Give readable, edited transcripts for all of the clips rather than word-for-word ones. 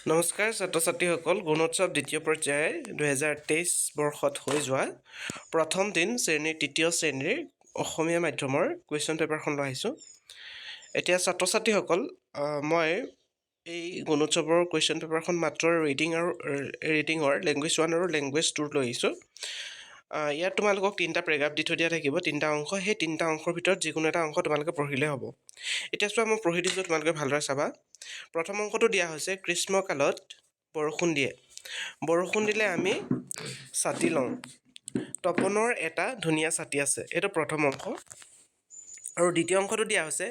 নমস্কাৰ ছাত্ৰ ছাত্ৰীসকল, গুণোৎসৱ দ্বিতীয় পৰ্যায়ৰ 2023 বৰ্ষত হৈ যোৱা প্ৰথম দিন শ্ৰেণীৰ তৃতীয় শ্ৰেণীৰ অসমীয়া মাধ্যমৰ কুৱেশ্যন পেপাৰখন লৈ আহিছোঁ। এতিয়া ছাত্ৰ ছাত্ৰীসকল, মই এই গুণোৎসৱৰ কুৱেশ্যন পেপাৰখন মাত্ৰ ৰিডিঙৰ লেংগুৱেজ 1 আৰু লেংগুৱেজ 2 লৈ আহিছোঁ। ইয়াত তোমালোকক 3টা পেৰাগ্ৰাফ দি থৈ দিয়া থাকিব, 3টা অংশ। সেই 3টা অংশৰ ভিতৰত যিকোনো এটা অংশ তোমালোকে পঢ়িলে হ'ব। এতিয়া চোৱা, মই পঢ়ি দিছোঁ, তোমালোকে ভালদৰে চাবা। প্ৰথম অংশটো দিয়া হৈছে, গ্ৰীষ্মকালত বৰষুণ দিয়ে। বৰষুণ দিলে আমি ছাতি লওঁ। তপনৰ এটা ধুনীয়া ছাতি আছে। এইটো প্ৰথম অংশ। আৰু দ্বিতীয় অংশটো দিয়া হৈছে,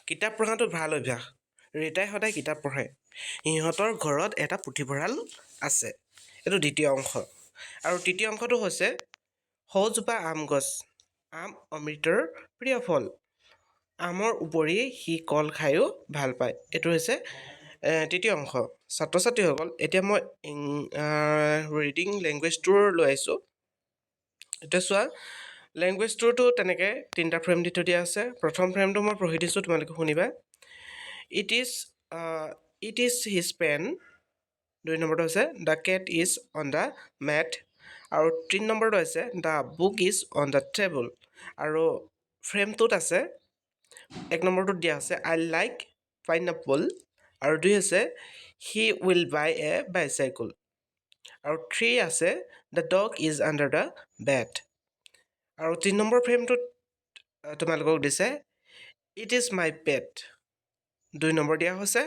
কিতাপ পঢ়াটো ভাল অভ্যাস। ৰীতাই সদায় কিতাপ পঢ়ে। সিহঁতৰ ঘৰত এটা পুথিভঁৰাল আছে। এইটো দ্বিতীয় অংশ। আৰু তৃতীয় অংশটো হৈছে, সৌজোপা আম গছ, আম অমৃতৰ প্ৰিয় ফল। আমৰ উপৰি সি কল খায়ো ভাল পায়। এইটো হৈছে তৃতীয় অংশ। ছাত্ৰ ছাত্ৰীসকল, এতিয়া মই ৰিডিং লেংগুৱেজ 2 লৈ আহিছোঁ। এতিয়া চোৱা, লেংগুৱেজ 2টো তেনেকৈ 3টা ফ্ৰেম দি থৈ দিয়া আছে। প্ৰথম ফ্ৰেমটো মই পঢ়ি দিছোঁ, তোমালোকে শুনিবা। It is his PAN. 2 নম্বৰটো হৈছে, the cat is on the mat. আৰু 3 নম্বৰটো হৈছে, the book is on the table. আৰু ফ্ৰেমটোত আছে, 1 নম্বৰটোত দিয়া আছে, আই লাইক পাইনাপল। আৰু 2 আছে, he will buy A bicycle. আৰু 3 আছে, the dog is under the bed. আৰু 3 নম্বৰ ফ্ৰেমটোত তোমালোকক দিছে, ইট ইজ মাই পেট। 2 নম্বৰ দিয়া হৈছে,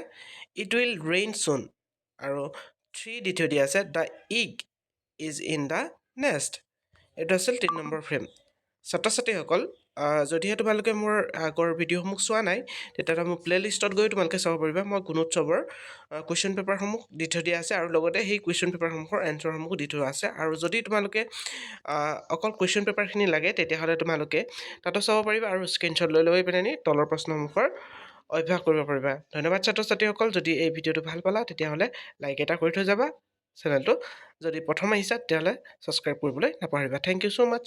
ইট উইল ৰেইন চুন। আৰু 3 দি থৈ দিয়া আছে, the egg is in the nest. এইটো আছিল 3 নম্বৰ ফ্ৰেম। ছাত্ৰ ছাত্ৰীসকল, যদিহে তোমালোকে মোৰ আগৰ ভিডিঅ'সমূহ চোৱা নাই, তেতিয়াহ'লে মোৰ প্লে'লিষ্টত গৈ তোমালোকে চাব পাৰিবা। মই গুণোৎসৱৰ কুৱেশ্যন পেপাৰসমূহ দি থৈ দিয়া আছে, আৰু লগতে সেই কুৱেশ্যন পেপাৰসমূহৰ এনচাৰসমূহ দি থোৱা আছে। আৰু যদি তোমালোকে অকল কুৱেশ্যন পেপাৰখিনি লাগে, তেতিয়াহ'লে তোমালোকে তাতো চাব পাৰিবা, আৰু স্ক্ৰীনশ্বট লৈ পিনে তলৰ প্ৰশ্নসমূহৰ অভ্যাস কৰিব পাৰিবা। ধন্যবাদ ছাত্ৰ ছাত্ৰীসকল। যদি এই ভিডিঅ'টো ভাল পালা, তেতিয়াহ'লে লাইক এটা কৰি থৈ যাবা। চেনেলটো যদি প্ৰথম আহিছা, তেতিয়াহ'লে ছাবস্ক্ৰাইব কৰিবলৈ নাপাহৰিবা। Thank you so' much.